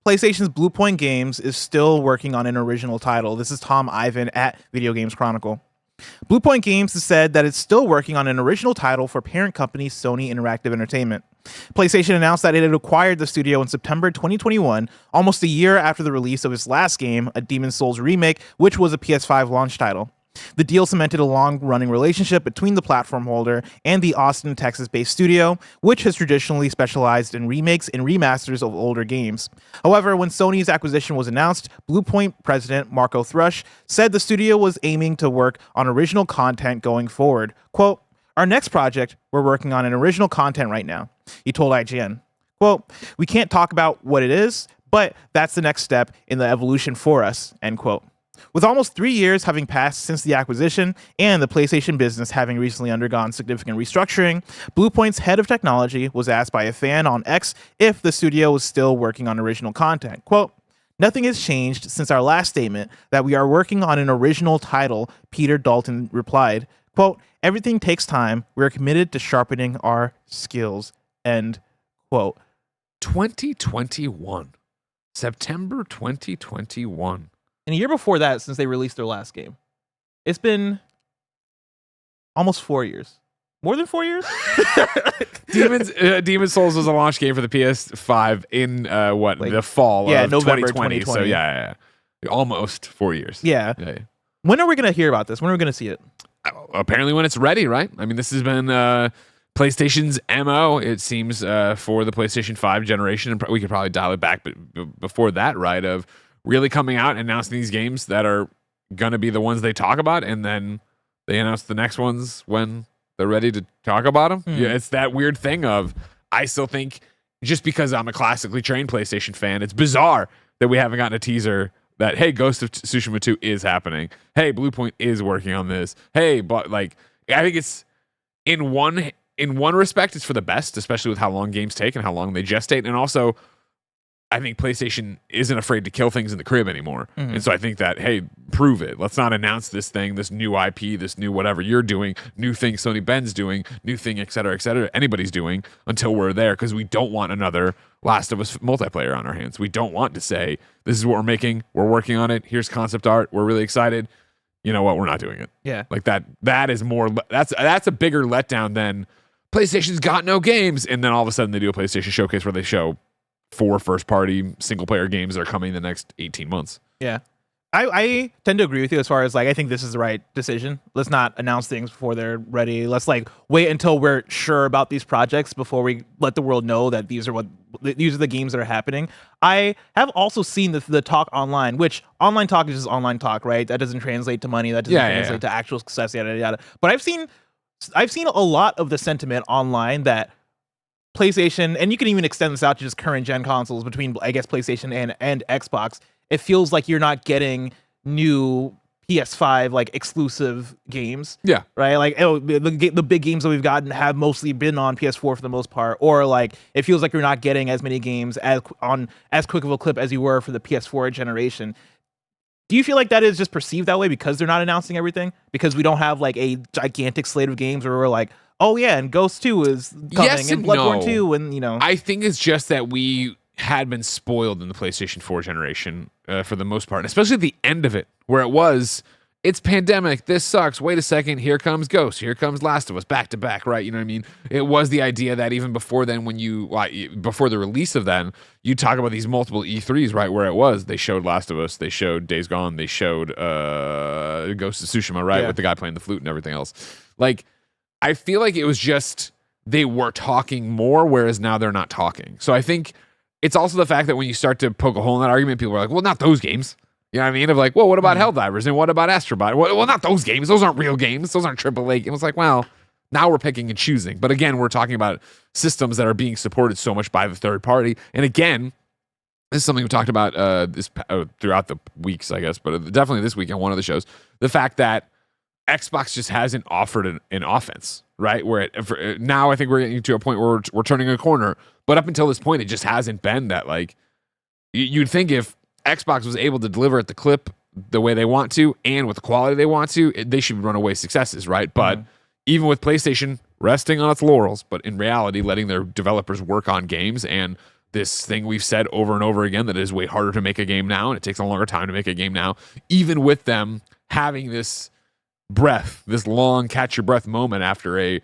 PlayStation's Bluepoint Games is still working on an original title. This is Tom Ivan at Video Games Chronicle. Bluepoint Games has said that it's still working on an original title for parent company Sony Interactive Entertainment. PlayStation announced that it had acquired the studio in September 2021, almost a year after the release of its last game, a Demon's Souls remake, which was a PS5 launch title. The deal cemented a long-running relationship between the platform holder and the Austin, Texas-based studio, which has traditionally specialized in remakes and remasters of older games. However, when Sony's acquisition was announced, Bluepoint president Marco Thrush said the studio was aiming to work on original content going forward. Quote, "Our next project, we're working on an original content right now," he told IGN. Quote, "We can't talk about what it is, but that's the next step in the evolution for us," end quote. With almost 3 years having passed since the acquisition and the PlayStation business having recently undergone significant restructuring, Bluepoint's head of technology was asked by a fan on X if the studio was still working on original content. Quote, "Nothing has changed since our last statement that we are working on an original title," Peter Dalton replied. Quote, "Everything takes time. We are committed to sharpening our skills," end quote. 2021. September 2021. And a year before that, since they released their last game, it's been almost 4 years. More than 4 years? Demon's Souls was a launch game for the PS5 in the fall of November 2020. So yeah. Almost 4 years. Yeah. When are we going to hear about this? When are we going to see it? Apparently when it's ready, right? I mean, this has been PlayStation's MO, it seems, for the PlayStation 5 generation. And we could probably dial it back but before that, right, of really coming out and announcing these games that are going to be the ones they talk about, and then they announce the next ones when they're ready to talk about them. Yeah, it's that weird thing of, I still think, just because I'm a classically trained PlayStation fan, it's bizarre that we haven't gotten a teaser that, hey, Ghost of Tsushima 2 is happening. Hey, Bluepoint is working on this. Hey, but like, I think it's in one respect, it's for the best, especially with how long games take and how long they gestate, and also I think PlayStation isn't afraid to kill things in the crib anymore. And so I think that, hey, prove it. Let's not announce this thing, this new IP, this new whatever you're doing, new thing Sony Ben's doing, new thing, et cetera, anybody's doing, until we're there, because we don't want another Last of Us multiplayer on our hands. We don't want to say, this is what we're making, we're working on it, here's concept art, we're really excited. You know what? We're not doing it. Yeah. Like that is more, that's a bigger letdown than PlayStation's got no games. And then all of a sudden they do a PlayStation showcase where they show 4 first-party single-player games that are coming in the next 18 months. Yeah. I tend to agree with you as far as, like, I think this is the right decision. Let's not announce things before they're ready. Let's, like, wait until we're sure about these projects before we let the world know that these are the games that are happening. I have also seen the talk online, which online talk is just online talk, right? That doesn't translate to money. That doesn't translate to actual success, yada, yada. But I've seen a lot of the sentiment online that PlayStation, and you can even extend this out to just current gen consoles between, I guess, PlayStation and Xbox, it feels like you're not getting new PS5 like exclusive games. Yeah. Right? Like, the big games that we've gotten have mostly been on PS4 for the most part, or like it feels like you're not getting as many games as quick of a clip as you were for the PS4 generation. Do you feel like that is just perceived that way because they're not announcing everything? Because we don't have like a gigantic slate of games where we're like, oh yeah, and Ghost 2 is coming, yes and Bloodborne 2, and I think it's just that we had been spoiled in the PlayStation 4 generation for the most part, and especially at the end of it, where it's pandemic, this sucks, wait a second, here comes Ghost, here comes Last of Us, back to back, right? You know what I mean? It was the idea that even before then, before the release of then, you talk about these multiple E3s, right, where they showed Last of Us, they showed Days Gone, they showed Ghost of Tsushima, right, with the guy playing the flute and everything else. Like, I feel like it was just, they were talking more, whereas now they're not talking. So I think it's also the fact that when you start to poke a hole in that argument, people are like, well, not those games. You know what I mean? Of like, well, what about Helldivers? And what about Astrobot? Well, not those games. Those aren't real games. Those aren't AAA games. It's like, well, now we're picking and choosing. But again, we're talking about systems that are being supported so much by the third party. And again, this is something we talked about throughout the weeks, I guess, but definitely this week on one of the shows. The fact that Xbox just hasn't offered an offense, right? Where now I think we're getting to a point where we're turning a corner. But up until this point, it just hasn't been that, like, you'd think if Xbox was able to deliver at the clip the way they want to and with the quality they want to, they should run away successes, right? But even with PlayStation resting on its laurels, but in reality letting their developers work on games and this thing we've said over and over again that it is way harder to make a game now, and it takes a longer time to make a game now, even with them having this long catch your breath moment after a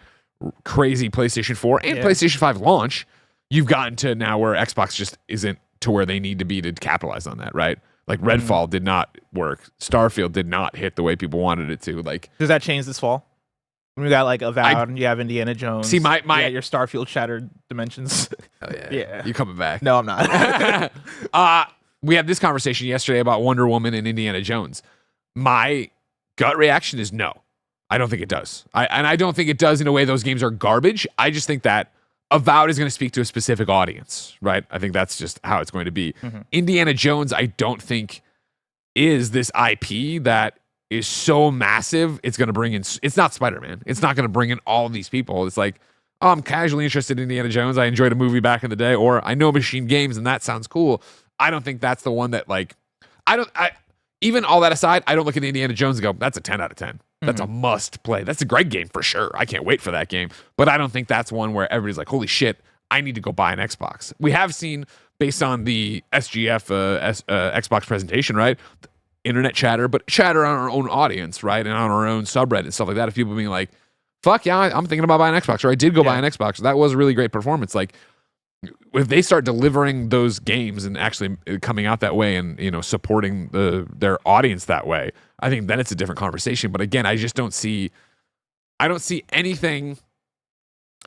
crazy PlayStation 4 and PlayStation 5 launch. You've gotten to now where Xbox just isn't to where they need to be to capitalize on that, right? Like Redfall did not work. Starfield did not hit the way people wanted it to. Like, does that change this fall? When we got like Avowed, you have Indiana Jones. See, my your Starfield Shattered Dimensions. Oh, yeah. You coming back? No, I'm not. We had this conversation yesterday about Wonder Woman and Indiana Jones. My gut reaction is no. I don't think it does. I don't think it does in a way those games are garbage. I just think that Avowed is going to speak to a specific audience, right? I think that's just how it's going to be. Indiana Jones, I don't think is this IP that is so massive. It's going to bring in, it's not Spider-Man. It's not going to bring in all of these people. It's like, oh, I'm casually interested in Indiana Jones. I enjoyed a movie back in the day, or I know Machine Games and that sounds cool. I don't think that's the one that like, even all that aside, I don't look at Indiana Jones and go, that's a 10 out of 10. That's a must play. That's a great game for sure. I can't wait for that game. But I don't think that's one where everybody's like, holy shit, I need to go buy an Xbox. We have seen, based on the SGF Xbox presentation, right? Internet chatter, but chatter on our own audience, right? And on our own subreddit and stuff like that. Of people being like, fuck yeah, I'm thinking about buying an Xbox, or I did go buy an Xbox. That was a really great performance. Like, if they start delivering those games and actually coming out that way and, you know, supporting their audience that way, I think then it's a different conversation. But again, I don't see anything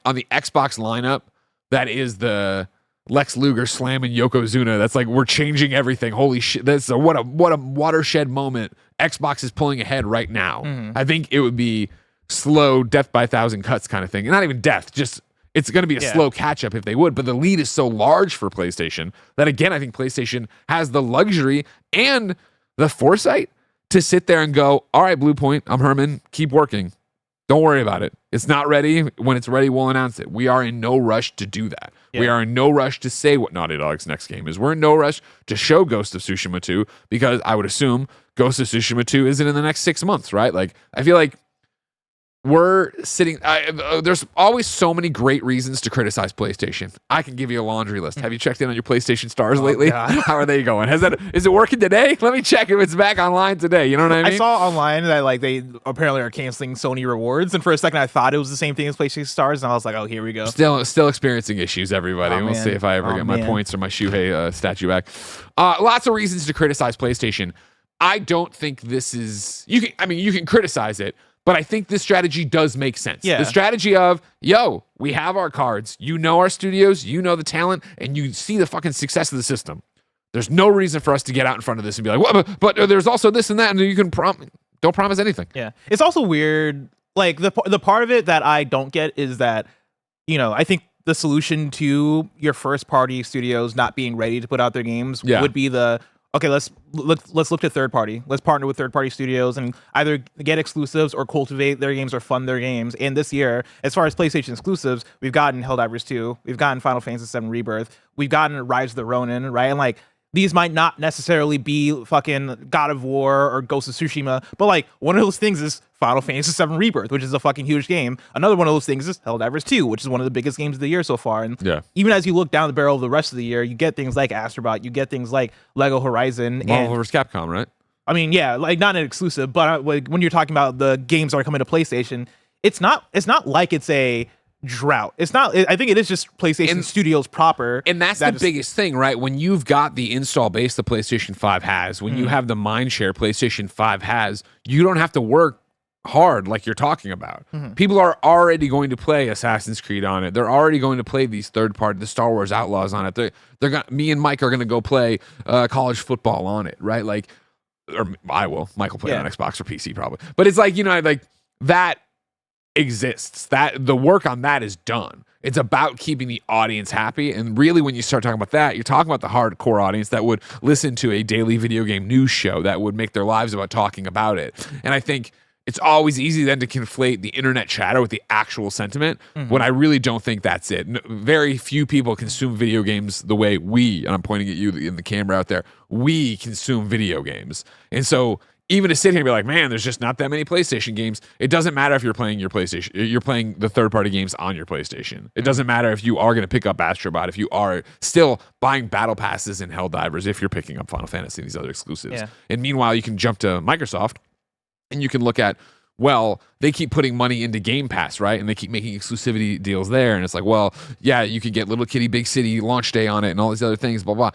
on the Xbox lineup that is the Lex Luger slamming Yokozuna. That's like, we're changing everything. Holy shit. What a watershed moment. Xbox is pulling ahead right now. I think it would be slow death by a thousand cuts kind of thing. And not even death, just it's going to be a slow catch up if they would. But the lead is so large for PlayStation that, again, I think PlayStation has the luxury and the foresight to sit there and go, all right, Bluepoint, I'm Herman, keep working. Don't worry about it. It's not ready. When it's ready, we'll announce it. We are in no rush to do that. Yeah. We are in no rush to say what Naughty Dog's next game is. We're in no rush to show Ghost of Tsushima 2 because I would assume Ghost of Tsushima 2 isn't in the next 6 months, right? Like, I feel like we're sitting, there's always so many great reasons to criticize PlayStation. I can give you a laundry list. Have you checked in on your PlayStation stars lately? God. How are they going? Is it working today? Let me check if it's back online today. You know what I mean? I saw online that like they apparently are canceling Sony rewards, and for a second I thought it was the same thing as PlayStation stars, and I was like, oh, here we go. Still experiencing issues, everybody. We'll see if I ever get my points or my Shuhei statue back. Lots of reasons to criticize PlayStation. I don't think this is, you can criticize it, but I think this strategy does make sense. Yeah. The strategy of, we have our cards, you know our studios, you know the talent, and you see the fucking success of the system. There's no reason for us to get out in front of this and be like, well, but there's also this and that, and you can don't promise anything. Yeah. It's also weird. Like, the part of it that I don't get is that, you know, I think the solution to your first party studios not being ready to put out their games would be okay, let's look to third party. Let's partner with third party studios and either get exclusives or cultivate their games or fund their games. And this year, as far as PlayStation exclusives, we've gotten Helldivers 2, we've gotten Final Fantasy VII Rebirth, we've gotten Rise of the Ronin, right? And like, these might not necessarily be fucking God of War or Ghost of Tsushima, but like, one of those things is Final Fantasy VII Rebirth, which is a fucking huge game. Another one of those things is Helldivers 2, which is one of the biggest games of the year so far. And even as you look down the barrel of the rest of the year, you get things like Astrobot, you get things like Lego Horizon. Marvel vs. Capcom, right? I mean, yeah, like not an exclusive, but when you're talking about the games that are coming to PlayStation, it's not like it's a drought. It's not. I think it is just PlayStation Studios proper, and that's the biggest thing, right? When you've got the install base the PlayStation 5 has, when you have the mind share PlayStation 5 has, you don't have to work hard like you're talking about. People are already going to play Assassin's Creed on it. They're already going to play these third party, the Star Wars Outlaws on it. They're gonna, me and Mike are going to go play college football on it, right? Like, or I will. Mike will play on Xbox or PC probably, but it's like, you know, like that exists. That the work on that is done. It's about keeping the audience happy. And really, when you start talking about that, you're talking about the hardcore audience that would listen to a daily video game news show that would make their lives about talking about it. And I think it's always easy then to conflate the internet chatter with the actual sentiment when I really don't think that's it. Very few people consume video games the way we, and I'm pointing at you in the camera out there, we consume video games. And so even to sit here and be like, man, there's just not that many PlayStation games. It doesn't matter if you're playing your PlayStation, you're playing the third-party games on your PlayStation. It doesn't matter if you are going to pick up Astrobot, if you are still buying Battle Passes and Helldivers, if you're picking up Final Fantasy and these other exclusives. Yeah. And meanwhile, you can jump to Microsoft and you can look at, well, they keep putting money into Game Pass, right? And they keep making exclusivity deals there. And it's like, well, yeah, you can get Little Kitty Big City launch day on it and all these other things, blah, blah.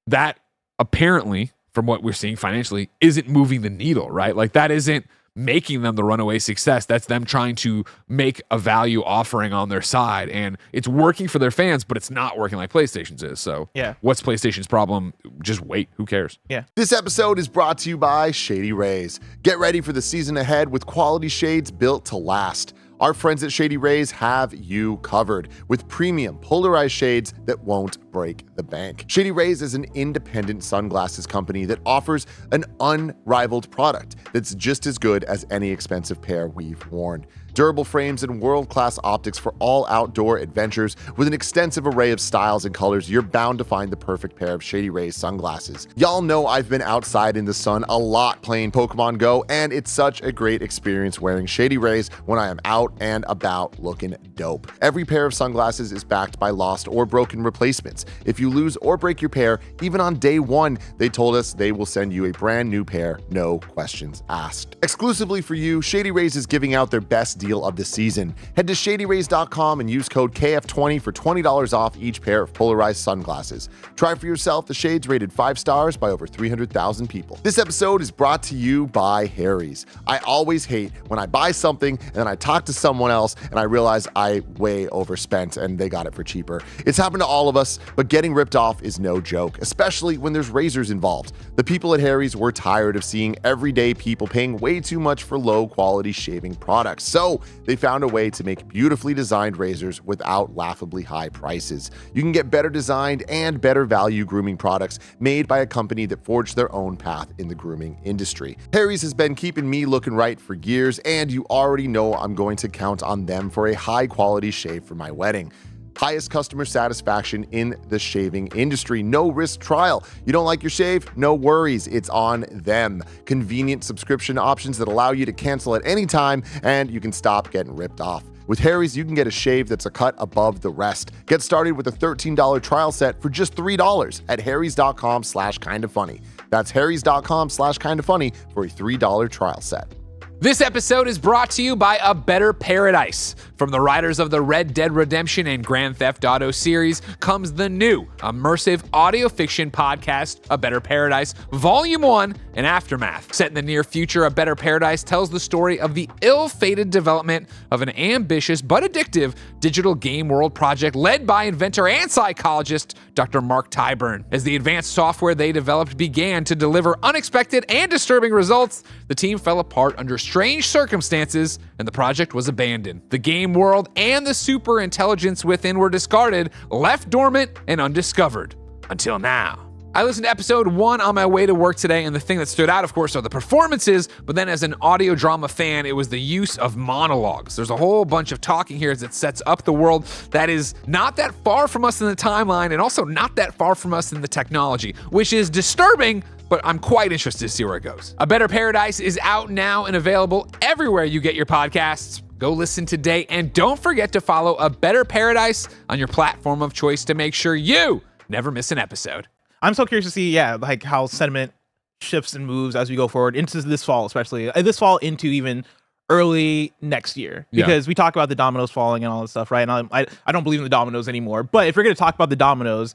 That apparently, from what we're seeing financially, isn't moving the needle, right? Like that isn't making them the runaway success. That's them trying to make a value offering on their side. And it's working for their fans, but it's not working like PlayStation's is. So Yeah. what's PlayStation's problem? Just wait. Who cares? Yeah. This episode is brought to you by Shady Rays. Get ready for the season ahead with quality shades built to last. Our friends at Shady Rays have you covered with premium polarized shades that won't break the bank. Shady Rays is an independent sunglasses company that offers an unrivaled product that's just as good as any expensive pair we've worn. Durable frames and world-class optics for all outdoor adventures. With an extensive array of styles and colors, you're bound to find the perfect pair of Shady Rays sunglasses. Y'all know I've been outside in the sun a lot playing Pokemon Go, and it's such a great experience wearing Shady Rays when I am out and about looking dope. Every pair of sunglasses is backed by lost or broken replacements. If you lose or break your pair, even on day one, they told us they will send you a brand new pair, no questions asked. Exclusively for you, Shady Rays is giving out their best deal of the season. Head to shadyrays.com and use code KF20 for $20 off each pair of polarized sunglasses. Try for yourself the shades rated 5 stars by over 300,000 people. This episode is brought to you by Harry's. I always hate when I buy something and then I talk to someone else and I realize I way overspent and they got it for cheaper. It's happened to all of us, but getting ripped off is no joke, especially when there's razors involved. The people at Harry's were tired of seeing everyday people paying way too much for low quality shaving products. So they found a way to make beautifully designed razors without laughably high prices. You can get better designed and better value grooming products made by a company that forged their own path in the grooming industry. Harry's has been keeping me looking right for years, and you already know I'm going to count on them for a high quality shave for my wedding. Highest customer satisfaction in the shaving industry. No risk trial. You don't like your shave? No worries. It's on them. Convenient subscription options that allow you to cancel at any time, and you can stop getting ripped off. With Harry's, you can get a shave that's a cut above the rest. Get started with a $13 trial set for just $3 at harrys.com/kindafunny. That's harrys.com/kindafunny for a $3 trial set. This episode is brought to you by A Better Paradise. From the writers of the Red Dead Redemption and Grand Theft Auto series comes the new immersive audio fiction podcast, A Better Paradise, Volume 1 and Aftermath. Set in the near future, A Better Paradise tells the story of the ill-fated development of an ambitious but addictive digital game world project led by inventor and psychologist Dr. Mark Tyburn. As the advanced software they developed began to deliver unexpected and disturbing results, the team fell apart under strange circumstances, and the project was abandoned. The game world and the super intelligence within were discarded, left dormant, and undiscovered. Until now. I listened to episode 1 on my way to work today, and the thing that stood out, of course, are the performances, but then as an audio drama fan, it was the use of monologues. There's a whole bunch of talking here that sets up the world that is not that far from us in the timeline, and also not that far from us in the technology, which is disturbing, but I'm quite interested to see where it goes. A Better Paradise is out now and available everywhere you get your podcasts. Go listen today, and don't forget to follow A Better Paradise on your platform of choice to make sure you never miss an episode. I'm so curious to see, like how sentiment shifts and moves as we go forward into this fall, especially this fall into even early next year, because we talk about the dominoes falling and all this stuff, right? And I don't believe in the dominoes anymore, but if we're going to talk about the dominoes,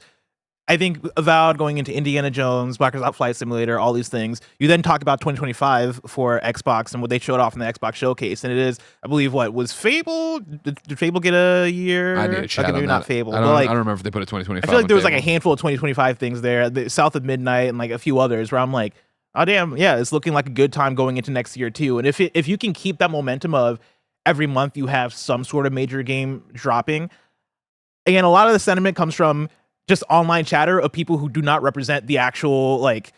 I think Avowed going into Indiana Jones, Black Ops Flight Simulator, all these things. You then talk about 2025 for Xbox and what they showed off in the Xbox showcase, and it is, I believe, what was Fable? Did Fable get a year? I need to chat okay, on maybe that. not Fable. I but like, don't remember if they put a 2025. I feel like there was on like a handful of 2025 things there, the South of Midnight and like a few others, where I'm like, oh damn, yeah, it's looking like a good time going into next year too. And if you can keep that momentum of every month you have some sort of major game dropping, again, a lot of the sentiment comes from just online chatter of people who do not represent the actual like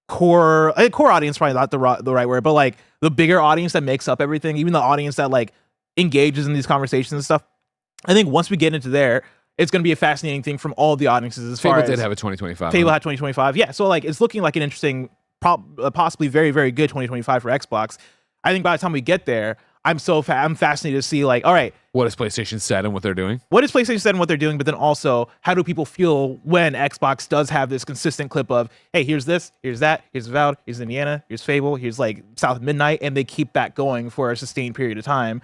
core audience, probably not the right word, but like the bigger audience that makes up everything, even the audience that like engages in these conversations and stuff. I think once we get into there, it's going to be a fascinating thing from all the audiences. As Fable far as did have a 2025. Fable had 2025, yeah. So like it's looking like an interesting possibly very, very good 2025 for Xbox. I think by the time we get there, I'm fascinated to see like, all right, What is PlayStation said and what they're doing? what is PlayStation said and what they're doing, but then also how do people feel when Xbox does have this consistent clip of, hey, here's this, here's that, here's Avowed, here's Indiana, here's Fable, here's like South Midnight, and they keep that going for a sustained period of time.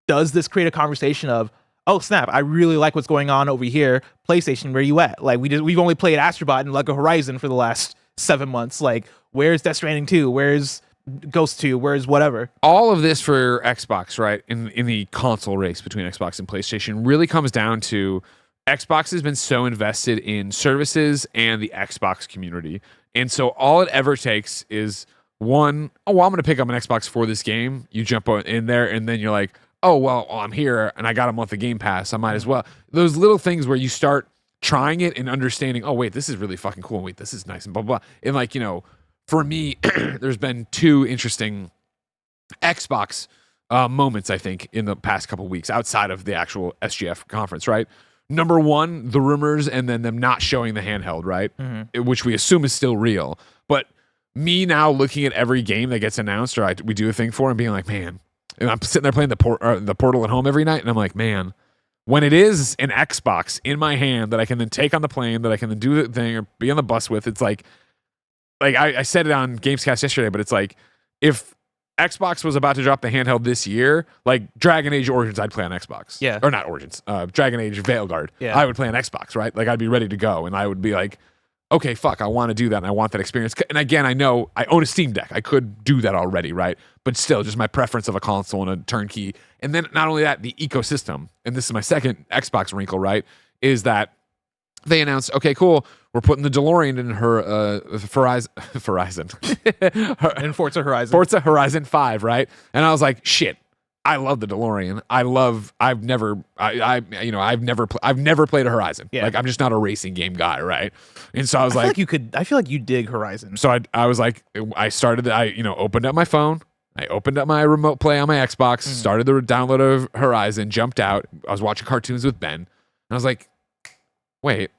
Does this create a conversation of, oh snap, I really like what's going on over here, PlayStation, where you at? Like we've only played Astrobot and Lego Horizon for the last 7 months. Like where's Death Stranding 2? Where's Ghost 2? Where's whatever? All of this for Xbox, right? In the console race between Xbox and PlayStation really comes down to Xbox has been so invested in services and the Xbox community. And so all it ever takes is one, oh, well, I'm going to pick up an Xbox for this game. You jump in there and then you're like, oh, well, I'm here and I got a month of Game Pass. I might as well. Those little things where you start trying it and understanding, oh, wait, this is really fucking cool. Wait, this is nice and blah, blah. And like, for me, there's been 2 interesting Xbox moments, I think, in the past couple weeks outside of the actual SGF conference, right? Number 1, the rumors and then them not showing the handheld, right? Which we assume is still real. But me now looking at every game that gets announced or we do a thing for and being like, man, and I'm sitting there playing the Portal at home every night and I'm like, man, when it is an Xbox in my hand that I can then take on the plane, that I can then do the thing or be on the bus with, it's like I said it on Gamescast yesterday, but it's like if Xbox was about to drop the handheld this year, like Dragon Age Origins, I'd play on Xbox. Yeah. Or not Origins, Dragon Age Veilguard. Yeah. I would play on Xbox, right? Like I'd be ready to go and I would be like, okay, fuck, I want to do that and I want that experience. And again, I know I own a Steam Deck. I could do that already, right? But still, just my preference of a console and a turnkey. And then not only that, the ecosystem, and this is my second Xbox wrinkle, right, is that they announced, okay, cool, we're putting the DeLorean in her Horizon. And Forza Horizon. Forza Horizon 5, right? And I was like, shit, I love the DeLorean. I've never played a Horizon. Yeah. Like I'm just not a racing game guy, right? And so I was I feel like you dig Horizon. so I was like, I opened up my phone. I opened up my remote play on my Xbox, started the download of Horizon, jumped out. I was watching cartoons with Ben. And I was like, wait,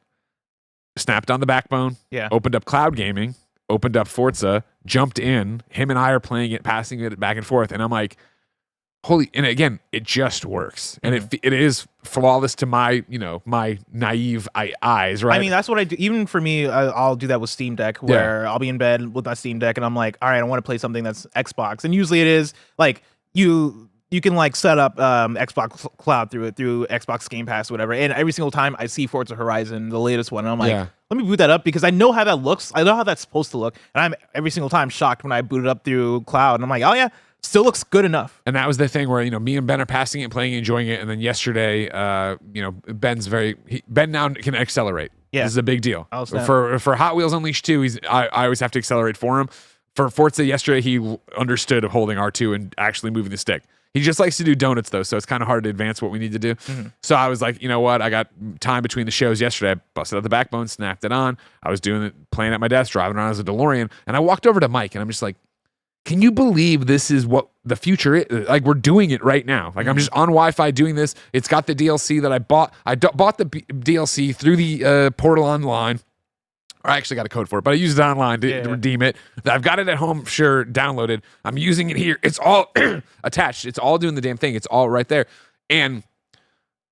snapped on the backbone, Yeah. opened up cloud gaming, opened up Forza, jumped in. Him and I are playing it, passing it back and forth. And I'm like, holy, and again, it just works. And it is flawless to my naive eyes, right? I mean, that's what I do. Even for me, I'll do that with Steam Deck, where I'll be in bed with my Steam Deck, and I'm like, all right, I want to play something that's Xbox. And usually it is like you can like set up Xbox Cloud through Xbox Game Pass, or whatever. And every single time I see Forza Horizon, the latest one, and I'm like, let me boot that up because I know how that looks. I know how that's supposed to look, and I'm every single time shocked when I boot it up through Cloud, and I'm like, oh yeah. Still looks good enough. And that was the thing where, me and Ben are passing it, playing, enjoying it. And then yesterday, Ben now can accelerate. Yeah. This is a big deal. Oh, snap. For Hot Wheels Unleashed 2, I always have to accelerate for him. For Forza yesterday, he understood holding R2 and actually moving the stick. He just likes to do donuts though, so it's kind of hard to advance what we need to do. So I was like, you know what? I got time between the shows yesterday. I busted out the backbone, snapped it on. I was doing it, playing at my desk, driving around as a DeLorean. And I walked over to Mike and I'm just like, can you believe this is what the future is? Like we're doing it right now. Like I'm just on Wi-Fi doing this. It's got the DLC that I bought. I bought the DLC through the Portal Online. Or I actually got a code for it, but I used it online to redeem it. I've got it at home, sure, downloaded. I'm using it here. It's all attached. It's all doing the damn thing. It's all right there. And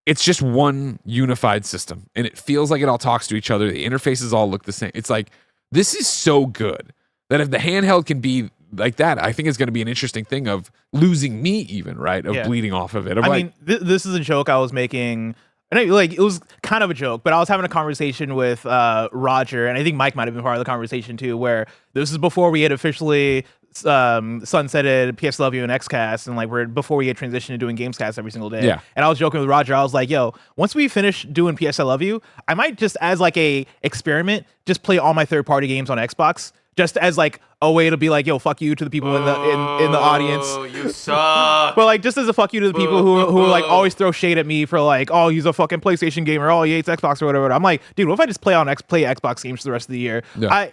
it's just one unified system. And it feels like it all talks to each other. The interfaces all look the same. It's like, this is so good that if the handheld can be like that, I think it's going to be an interesting thing of losing me even, right? Of bleeding off of it. I mean, this is a joke I was making. And it was kind of a joke, but I was having a conversation with Roger, and I think Mike might have been part of the conversation too, where this is before we had officially sunsetted PS Love You and XCast, and like before we had transitioned to doing Gamescast every single day. Yeah. And I was joking with Roger. I was like, yo, once we finish doing PS I Love You, I might just, as like a experiment, just play all my third-party games on Xbox. Just as like a way to be like, yo, fuck you to the people in the audience. Oh, you suck. But like just as a fuck you to the people who like always throw shade at me for like, oh, he's a fucking PlayStation gamer, oh, he hates Xbox or whatever. I'm like, dude, what if I just play Xbox games for the rest of the year? Yeah.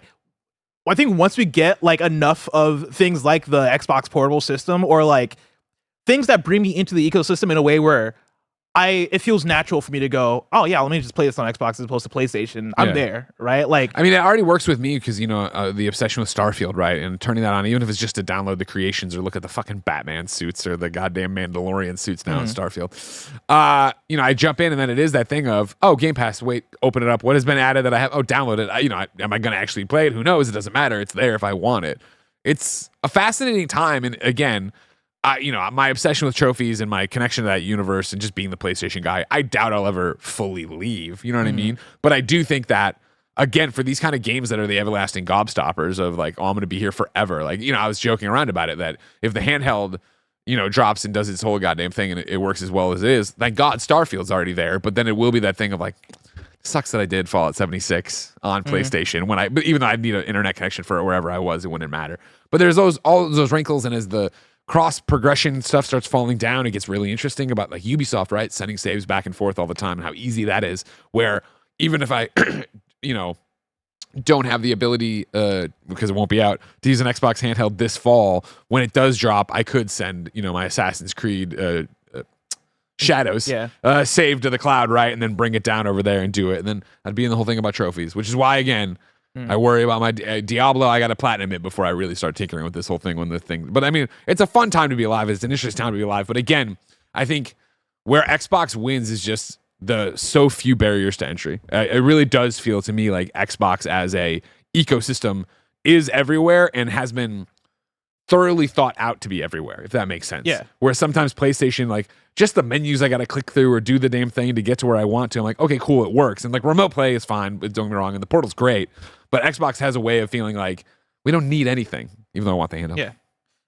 I think once we get like enough of things like the Xbox portable system or like things that bring me into the ecosystem in a way where it feels natural for me to go, oh yeah, let me just play this on Xbox as opposed to PlayStation. I'm Yeah. there, right? Like, I mean, it already works with me because, the obsession with Starfield, right? And turning that on, even if it's just to download the creations or look at the fucking Batman suits or the goddamn Mandalorian suits now in Starfield. I jump in and then it is that thing of, oh, Game Pass, wait, open it up. What has been added that I have? Oh, download it. Am I going to actually play it? Who knows? It doesn't matter. It's there if I want it. It's a fascinating time. And again, my obsession with trophies and my connection to that universe and just being the PlayStation guy, I doubt I'll ever fully leave. You know what I mean? But I do think that, again, for these kind of games that are the everlasting gobstoppers of like, oh, I'm going to be here forever. Like, I was joking around about it that if the handheld, drops and does its whole goddamn thing and it works as well as it is, thank God Starfield's already there. But then it will be that thing of like, sucks that I did Fallout 76 on PlayStation but even though I need an internet connection for it wherever I was, it wouldn't matter. But there's all those wrinkles, and as the cross progression stuff starts falling down, it gets really interesting about like Ubisoft, right? Sending saves back and forth all the time and how easy that is. Where even if I, don't have the ability, because it won't be out, to use an Xbox handheld this fall, when it does drop, I could send, my Assassin's Creed Shadows save to the cloud, right? And then bring it down over there and do it. And then I'd be in the whole thing about trophies, which is why, again, I worry about my Diablo. I got to platinum it before I really start tinkering with this whole thing. But I mean, it's a fun time to be alive. It's an interesting time to be alive. But again, I think where Xbox wins is just the so few barriers to entry. It really does feel to me like Xbox as a ecosystem is everywhere and has been thoroughly thought out to be everywhere, if that makes sense. Yeah. Where sometimes PlayStation, like just the menus I got to click through or do the damn thing to get to where I want to. I'm like, okay, cool, it works. And like remote play is fine, but don't get me wrong. And the Portal's great. But Xbox has a way of feeling like we don't need anything, even though I want the handheld. yeah.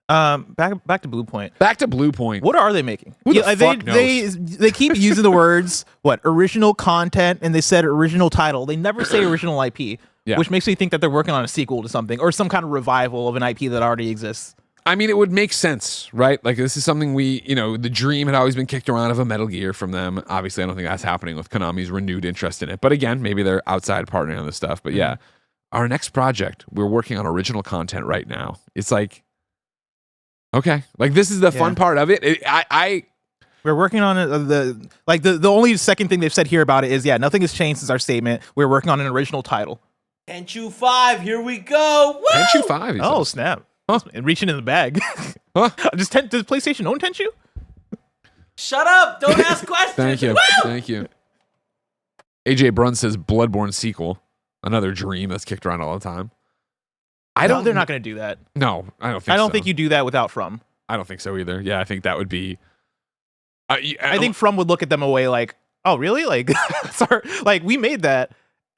Back to Blue Point. Back to Blue Point. What are they making? Who the fuck they keep using the words original content, and they said original title. They never say original IP, Yeah. which makes me think that they're working on a sequel to something or some kind of revival of an IP that already exists. I mean, it would make sense, right? Like this is something the dream had always been kicked around of a Metal Gear from them. Obviously, I don't think that's happening with Konami's renewed interest in it. But again, maybe they're outside partnering on this stuff. But yeah, our next project, we're working on original content right now. It's like, okay, like this is the fun part of it. We're working on the only second thing they've said here about it is nothing has changed since our statement. We're working on an original title. Tenchu 5, here we go. Woo! Tenchu 5. Oh snap! Huh. And reaching in the bag. Huh? Does PlayStation own Tenchu? Shut up! Don't ask questions. Thank you. Woo! Thank you. AJ Brun says Bloodborne sequel, another dream that's kicked around all the time. They're not going to do that. No, I don't think. I don't so. think you do that without From. I don't think so either. Yeah, I think that would be. I think From would look at them away like, oh really? Like, sorry, like we made that.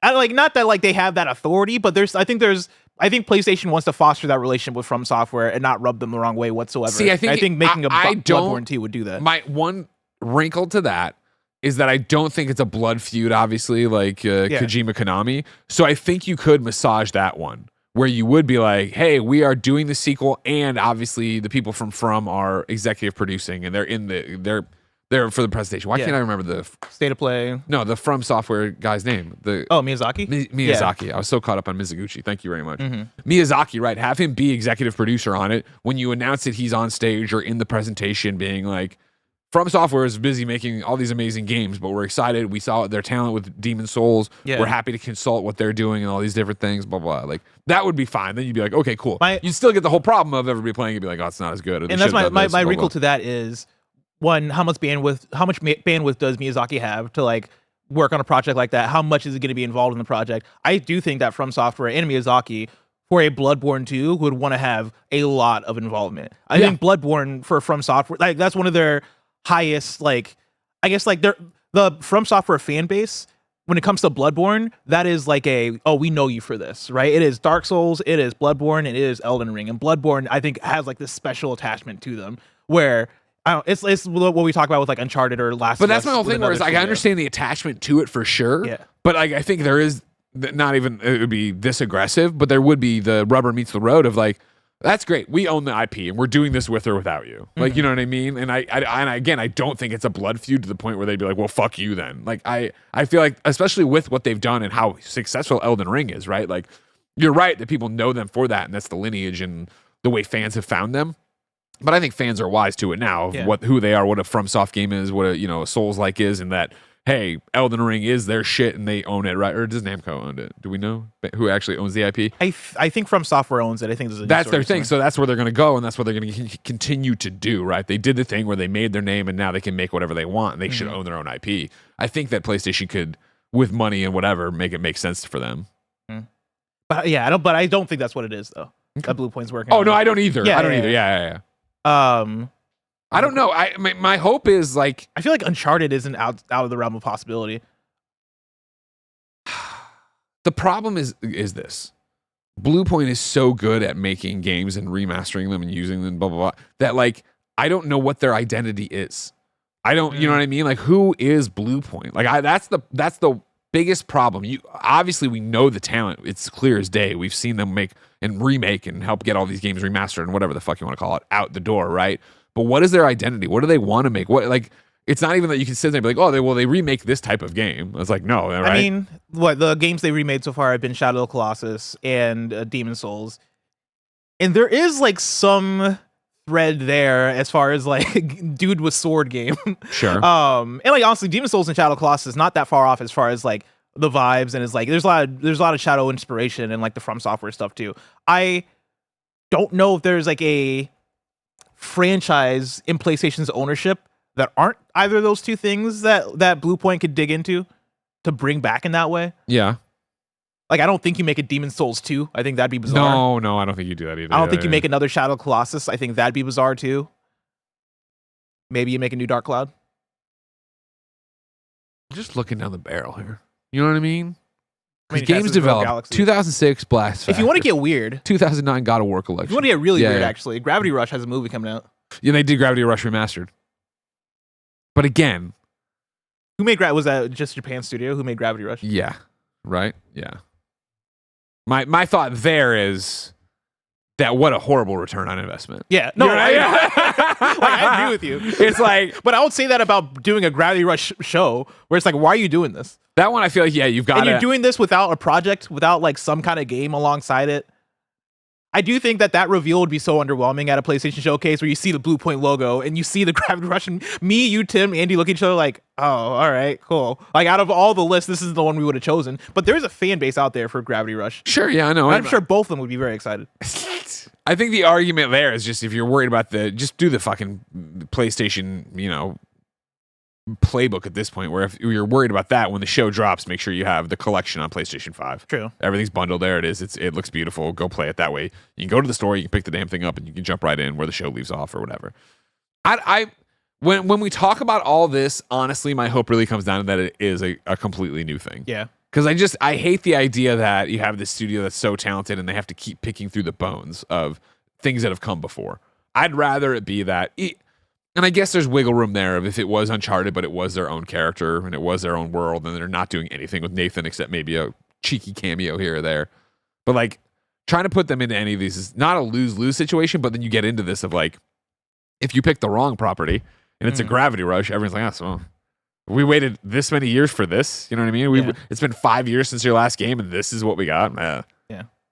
Not that like they have that authority, but I think PlayStation wants to foster that relationship with From Software and not rub them the wrong way whatsoever. See, I think making a I Bloodborne 2 would do that. My one wrinkle to that is that I don't think it's a blood feud, obviously, like Kojima Konami. So I think you could massage that one where you would be like, hey, we are doing the sequel, and obviously the people from are executive producing, and they're for the presentation. Why can't I remember the State of Play? No, the From Software guy's name. Miyazaki. Miyazaki. I was so caught up on Mizuguchi. Thank you very much. Miyazaki, right? Have him be executive producer on it. When you announce it, he's on stage or in the presentation, being like, From Software is busy making all these amazing games, but we're excited. We saw their talent with Demon Souls. Yeah. We're happy to consult what they're doing and all these different things. Blah blah. Like that would be fine. Then you'd be like, okay, cool. You'd still get the whole problem of everybody playing. You'd be like, oh, it's not as good. Or And that's my wrinkle to that is. One, how much bandwidth does Miyazaki have to like work on a project like that? How much is it going to be involved in the project? I do think that From Software and Miyazaki for a Bloodborne 2 would want to have a lot of involvement. I think Bloodborne for From Software, like that's one of their highest, like I guess like the From Software fan base when it comes to Bloodborne, that is like we know you for this, right? It is Dark Souls, it is Bloodborne, and it is Elden Ring. And Bloodborne, I think, has like this special attachment to them where it's what we talk about with like Uncharted or Last. But that's my whole thing. Where it's like I understand the attachment to it for sure. Yeah. But like I think there is not even it would be this aggressive, but there would be the rubber meets the road of like that's great. We own the IP and we're doing this with or without you. Like you know what I mean. And I don't think it's a blood feud to the point where they'd be like, well, fuck you then. Like I feel like especially with what they've done and how successful Elden Ring is, right? Like you're right that people know them for that, and that's the lineage and the way fans have found them. But I think fans are wise to it now of Yeah. who they are, what a FromSoft game is, what a Souls-like is, and that, hey, Elden Ring is their shit and they own it, right? Or does Namco own it? Do we know who actually owns the IP? I think From Software owns it. I think there's a That's their thing. So that's where they're going to go, and that's what they're going to continue to do, right? They did the thing where they made their name, and now they can make whatever they want, and they should own their own IP. I think that PlayStation could, with money and whatever, make it make sense for them. But yeah, I don't think that's what it is though. That Blue Point's working. Oh on no, it. I don't either. Yeah, I don't yeah, either. yeah. Yeah. I don't know. My hope is like feel like Uncharted isn't out of the realm of possibility. the problem is this. Blue Point is so good at making games and remastering them and using them, blah blah blah, that like I don't know what their identity is. I don't, you know what I mean? Like, who is Blue Point? Like, that's the biggest problem. Obviously we know the talent. It's clear as day. We've seen them make and remake and help get all these games remastered and whatever the fuck you want to call it out the door, right? But what is their identity? What do they want to make? What, like, it's not even that you can sit there and be like, oh, they remake this type of game. It's like, no, right? I mean, what the games they remade so far have been Shadow of the Colossus and Demon Souls, and there is like some thread there as far as like dude with sword game. Sure. And like honestly, Demon Souls and Shadow of the Colossus is not that far off as far as like the vibes, and it's like there's a lot of Shadow inspiration and like the From Software stuff too. I don't know if there's like a franchise in PlayStation's ownership that aren't either of those two things that Blue Point could dig into to bring back in that way. Yeah. Like, I don't think you make a Demon Souls 2. I think that'd be bizarre. No, I don't think you do that either. I don't think you make another Shadow of the Colossus. I think that'd be bizarre too. Maybe you make a new Dark Cloud. Just looking down the barrel here. You know what I mean? I mean, Games Assassin's Creed developed Galaxy. 2006 Blast Factor. If you want to get weird, 2009 God of War if collection. you want to get really Yeah, weird, yeah. actually, Gravity Rush has a movie coming out. Yeah, they did Gravity Rush remastered. But again, Who made was that just Japan Studio? Who made Gravity Rush? yeah, right? Yeah. My thought there is that what a horrible return on investment. Yeah, no, You know, like, I agree with you. It's like But I would say that about doing a Gravity Rush show, where it's like, why are you doing this? that one. I feel like you've got And you're to. doing this without a project, without like some kind of game alongside it. I do think that reveal would be so underwhelming at a PlayStation showcase where you see the Blue Point logo and you see the Gravity Rush, and me, you, Tim, Andy look at each other like, oh, all right, cool. Like, out of all the lists, this is the one we would have chosen. But there's a fan base out there for Gravity Rush. Sure, yeah, I know. I'm sure both of them would be very excited. I think the argument there is just if you're worried about just do the fucking PlayStation, playbook at this point, where if you're worried about that, when the show drops, make sure you have the collection on PlayStation 5. True. Everything's bundled. There it is. It looks beautiful. Go play it that way. You can go to the store, you can pick the damn thing up, and you can jump right in where the show leaves off or whatever. When we talk about all this, honestly, my hope really comes down to that it is a completely new thing. Yeah. Because I hate the idea that you have this studio that's so talented and they have to keep picking through the bones of things that have come before. I'd rather it be that. And I guess there's wiggle room there of if it was Uncharted, but it was their own character and it was their own world, and they're not doing anything with Nathan except maybe a cheeky cameo here or there. But like trying to put them into any of these is not a lose-lose situation, but then you get into this of like, if you pick the wrong property and it's a Gravity Rush, everyone's like, oh, so we waited this many years for this. You know what I mean? It's been 5 years since your last game and this is what we got.